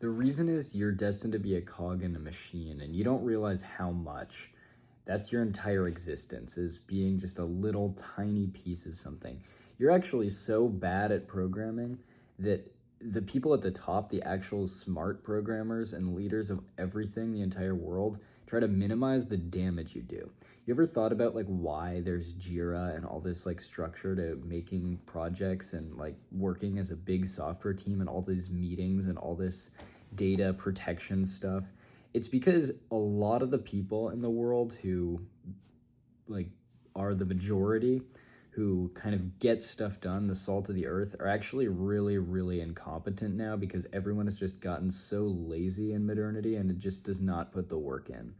The reason is you're destined to be a cog in a machine, and you don't realize how much. That's your entire existence, is being just a little tiny piece of something. You're actually so bad at programming that the people at the top, the actual smart programmers and leaders of everything, the entire world, try to minimize the damage you do. You ever thought about like why there's Jira and all this like structure to making projects and like working as a big software team and all these meetings and all this data protection stuff? It's because a lot of the people in the world who like are the majority, who kind of get stuff done, the salt of the earth, are actually really, really incompetent now because everyone has just gotten so lazy in modernity and it just does not put the work in.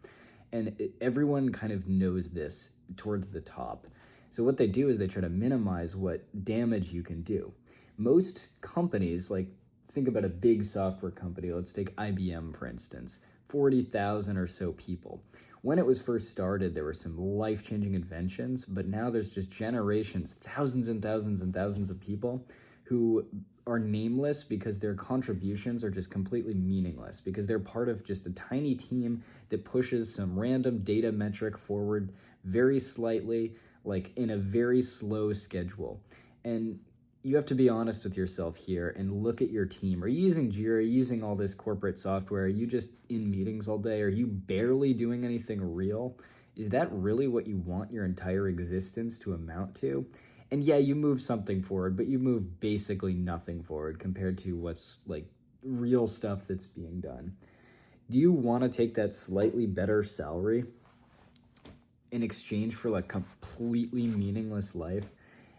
And everyone kind of knows this towards the top. So what they do is they try to minimize what damage you can do. Most companies, like think about a big software company, let's take IBM for instance, 40,000 or so people. When it was first started, there were some life-changing inventions, but now there's just generations, thousands and thousands and thousands of people who are nameless because their contributions are just completely meaningless, because they're part of just a tiny team that pushes some random data metric forward very slightly, like in a very slow schedule. And you have to be honest with yourself here and look at your team. Are you using Jira? Are you using all this corporate software? Are you just in meetings all day? Are you barely doing anything real? Is that really what you want your entire existence to amount to? And yeah, you move something forward, but you move basically nothing forward compared to what's like real stuff that's being done. Do you want to take that slightly better salary in exchange for like completely meaningless life?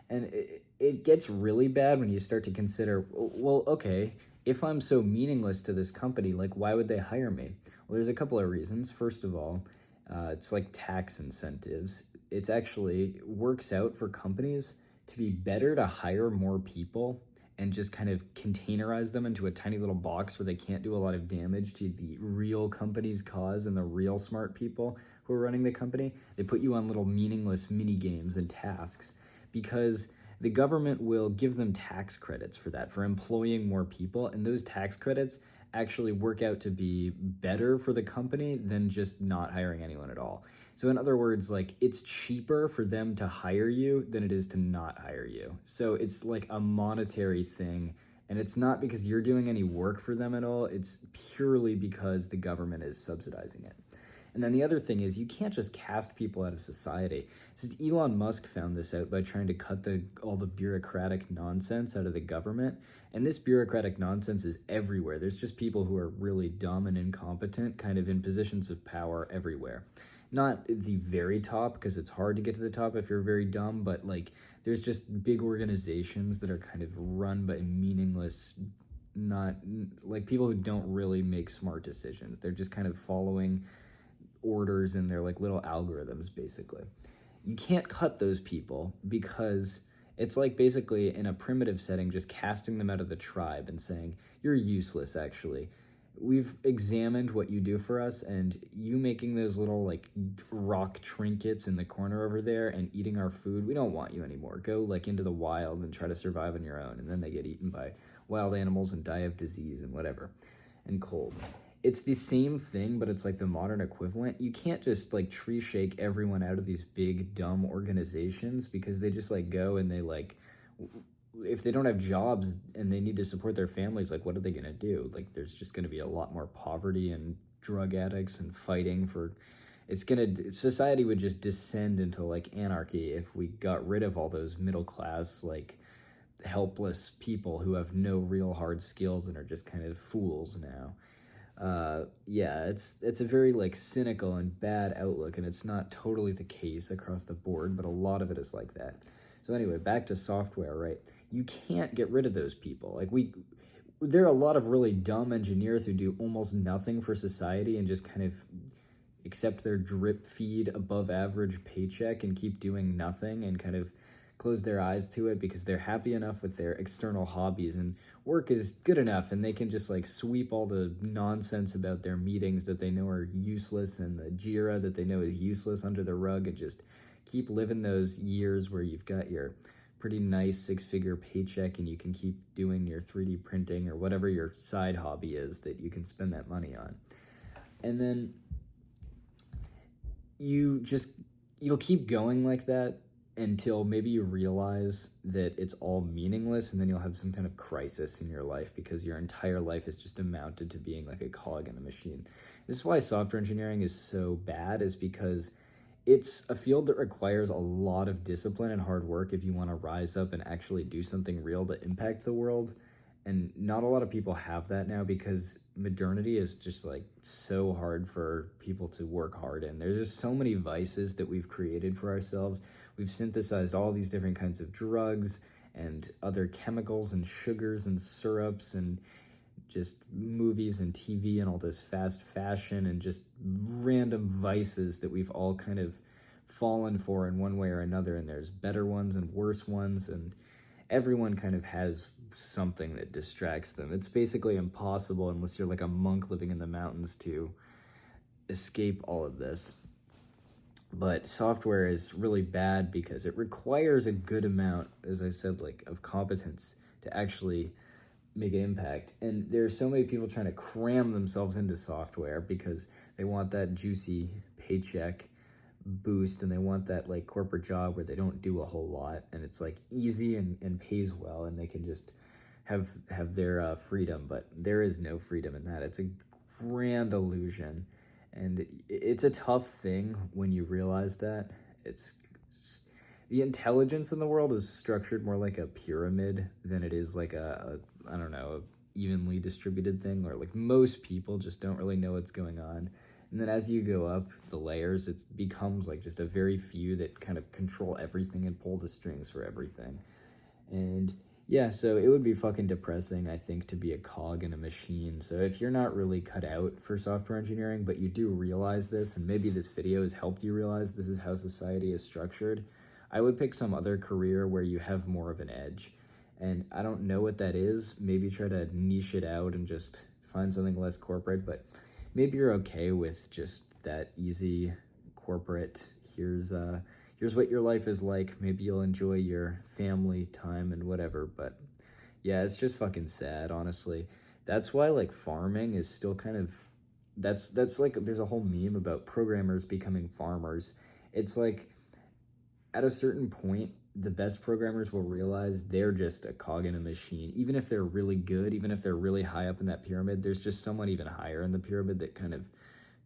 And it gets really bad when you start to consider, well, okay, if I'm so meaningless to this company, like why would they hire me? Well, there's a couple of reasons. First of all, it's like tax incentives. It's actually works out for companies to be better to hire more people and just kind of containerize them into a tiny little box where they can't do a lot of damage to the real company's cause and the real smart people who are running the company. They put you on little meaningless mini games and tasks because the government will give them tax credits for that, for employing more people, and those tax credits actually work out to be better for the company than just not hiring anyone at all. So in other words, like it's cheaper for them to hire you than it is to not hire you. So it's like a monetary thing, and it's not because you're doing any work for them at all. It's purely because the government is subsidizing it. And then the other thing is you can't just cast people out of society. Since Elon Musk found this out by trying to cut all the bureaucratic nonsense out of the government. And this bureaucratic nonsense is everywhere. There's just people who are really dumb and incompetent kind of in positions of power everywhere. Not the very top, because it's hard to get to the top if you're very dumb, but like there's just big organizations that are kind of run by meaningless, not like people who don't really make smart decisions. They're just kind of following orders and they're like little algorithms basically. You can't cut those people because it's like basically in a primitive setting just casting them out of the tribe and saying, you're useless actually. We've examined what you do for us, and you making those little like rock trinkets in the corner over there and eating our food, we don't want you anymore. Go like into the wild and try to survive on your own. And then they get eaten by wild animals and die of disease and whatever, and cold. It's the same thing, but it's like the modern equivalent. You can't just like tree shake everyone out of these big dumb organizations because they just like go and they like, if they don't have jobs and they need to support their families, like what are they gonna do? Like there's just gonna be a lot more poverty and drug addicts and fighting for, society would just descend into like anarchy if we got rid of all those middle class, like helpless people who have no real hard skills and are just kind of fools now. Yeah, it's a very like cynical and bad outlook, and it's not totally the case across the board, but a lot of it is like that. So anyway, back to software, right? You can't get rid of those people. Like there are a lot of really dumb engineers who do almost nothing for society and just kind of accept their drip feed above average paycheck and keep doing nothing and kind of close their eyes to it because they're happy enough with their external hobbies and work is good enough, and they can just like sweep all the nonsense about their meetings that they know are useless and the Jira that they know is useless under the rug and just keep living those years where you've got your pretty nice 6-figure paycheck and you can keep doing your 3D printing or whatever your side hobby is that you can spend that money on. And then you'll keep going like that until maybe you realize that it's all meaningless, and then you'll have some kind of crisis in your life because your entire life is just amounted to being like a cog in a machine. This is why software engineering is so bad, is because it's a field that requires a lot of discipline and hard work if you want to rise up and actually do something real to impact the world. And not a lot of people have that now because modernity is just like so hard for people to work hard in. There's just so many vices that we've created for ourselves. We've synthesized all these different kinds of drugs and other chemicals and sugars and syrups and just movies and TV and all this fast fashion and just random vices that we've all kind of fallen for in one way or another. And there's better ones and worse ones, and everyone kind of has something that distracts them. It's basically impossible, unless you're like a monk living in the mountains, to escape all of this. But software is really bad because it requires a good amount, as I said, like of competence to actually make an impact. And there's so many people trying to cram themselves into software because they want that juicy paycheck boost, and they want that like corporate job where they don't do a whole lot and it's like easy and pays well, and they can just have their freedom. But there is no freedom in that. It's a grand illusion, and it's a tough thing when you realize that. It's the intelligence in the world is structured more like a pyramid than it is like a I don't know, a evenly distributed thing, or like most people just don't really know what's going on. And then as you go up the layers, it becomes like just a very few that kind of control everything and pull the strings for everything. And yeah, so it would be fucking depressing, I think, to be a cog in a machine. So if you're not really cut out for software engineering, but you do realize this, and maybe this video has helped you realize this is how society is structured, I would pick some other career where you have more of an edge. And I don't know what that is. Maybe try to niche it out and just find something less corporate, but maybe you're okay with just that easy corporate, here's what your life is like. Maybe you'll enjoy your family time and whatever. But yeah, it's just fucking sad, honestly. That's why like farming is still kind of, that's like, there's a whole meme about programmers becoming farmers. It's like at a certain point, the best programmers will realize they're just a cog in a machine. Even if they're really good, even if they're really high up in that pyramid, there's just someone even higher in the pyramid that kind of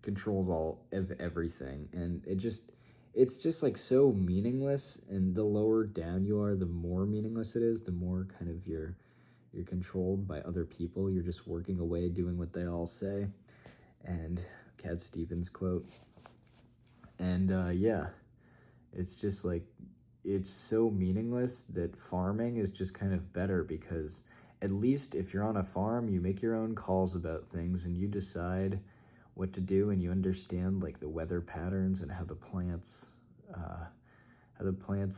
controls all of everything. And it's just like so meaningless. And the lower down you are, the more meaningless it is, the more kind of you're controlled by other people. You're just working away, doing what they all say. And Cat Stevens quote. And yeah, it's just like, it's so meaningless that farming is just kind of better, because at least if you're on a farm, you make your own calls about things and you decide what to do, and you understand like the weather patterns and how the plants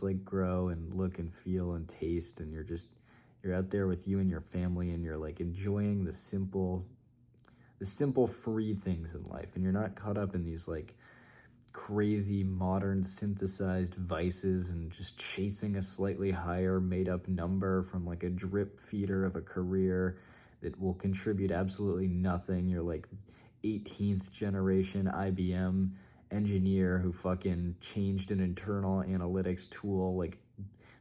like grow and look and feel and taste, and you're out there with you and your family, and you're like enjoying the simple free things in life, and you're not caught up in these like crazy modern synthesized vices and just chasing a slightly higher made up number from like a drip feeder of a career that will contribute absolutely nothing. You're like 18th generation IBM engineer who fucking changed an internal analytics tool, like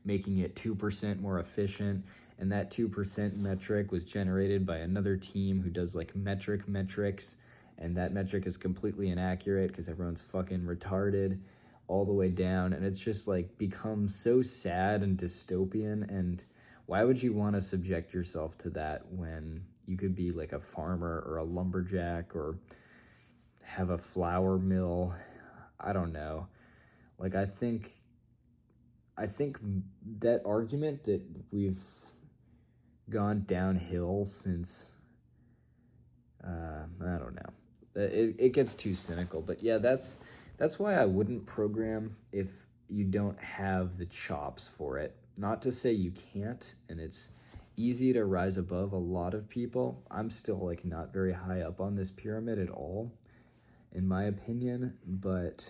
making it 2% more efficient, and that 2% metric was generated by another team who does like metrics, and that metric is completely inaccurate because everyone's fucking retarded all the way down. And it's just like become so sad and dystopian. And why would you want to subject yourself to that when you could be like a farmer or a lumberjack or have a flour mill? I don't know. Like, I think that argument that we've gone downhill since, I don't know. It gets too cynical, but yeah, that's why I wouldn't program if you don't have the chops for it. Not to say you can't, and it's easy to rise above a lot of people. I'm still like not very high up on this pyramid at all, in my opinion, but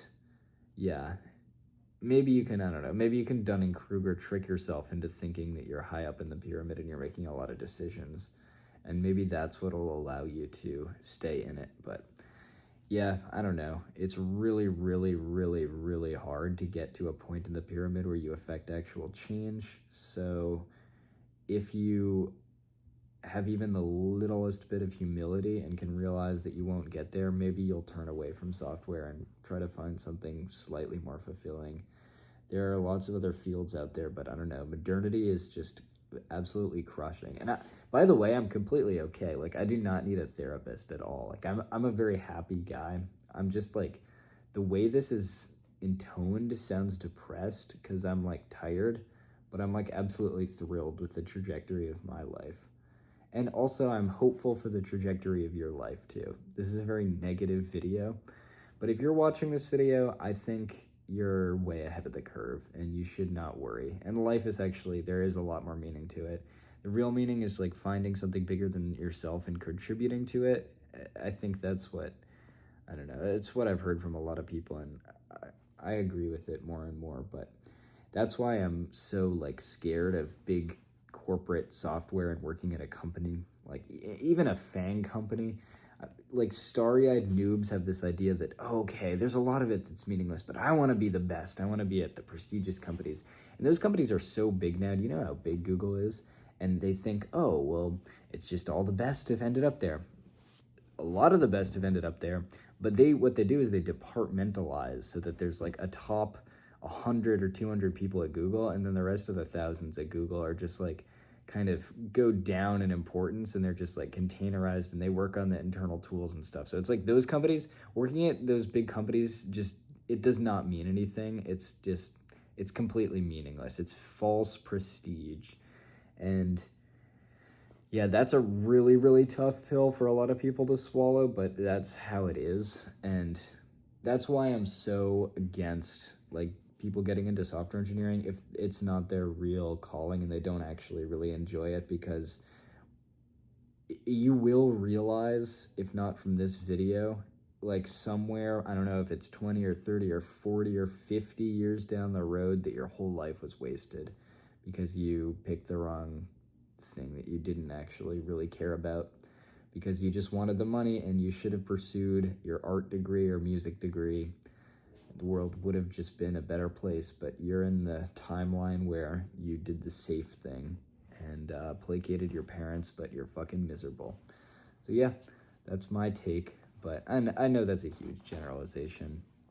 yeah, maybe you can, I don't know, maybe you can Dunning-Kruger trick yourself into thinking that you're high up in the pyramid and you're making a lot of decisions. And maybe that's what will allow you to stay in it. But yeah, I don't know. It's really, really, really, really hard to get to a point in the pyramid where you affect actual change. So if you have even the littlest bit of humility and can realize that you won't get there, maybe you'll turn away from software and try to find something slightly more fulfilling. There are lots of other fields out there, but I don't know. Modernity is just absolutely crushing. And by the way, I'm completely okay. Like, I do not need a therapist at all. Like, I'm a very happy guy. I'm just like, the way this is intoned sounds depressed because I'm like tired, but I'm like absolutely thrilled with the trajectory of my life. And also, I'm hopeful for the trajectory of your life too. This is a very negative video, but if you're watching this video, I think you're way ahead of the curve and you should not worry. And life is actually, there is a lot more meaning to it. The real meaning is like finding something bigger than yourself and contributing to it. I think that's what, I don't know, it's what I've heard from a lot of people, and I agree with it more and more. But that's why I'm so like scared of big corporate software and working at a company, like even a FANG company. Like starry-eyed noobs have this idea that, oh, okay, there's a lot of it that's meaningless, but I want to be the best. I want to be at the prestigious companies. And those companies are so big now. Do you know how big Google is? And they think, oh, well, it's just all the best have ended up there. A lot of the best have ended up there, but what they do is they departmentalize so that there's like a top 100 or 200 people at Google, and then the rest of the thousands at Google are just like kind of go down in importance, and they're just like containerized, and they work on the internal tools and stuff. So it's like those companies, working at those big companies, just, it does not mean anything. It's just, it's completely meaningless. It's false prestige. And yeah, that's a really, really tough pill for a lot of people to swallow, but that's how it is. And that's why I'm so against like people getting into software engineering if it's not their real calling and they don't actually really enjoy it, because you will realize, if not from this video, like somewhere, I don't know if it's 20 or 30 or 40 or 50 years down the road, that your whole life was wasted because you picked the wrong thing that you didn't actually really care about, because you just wanted the money and you should have pursued your art degree or music degree. The world would have just been a better place, but you're in the timeline where you did the safe thing and placated your parents, but you're fucking miserable. So yeah, that's my take, but I know that's a huge generalization.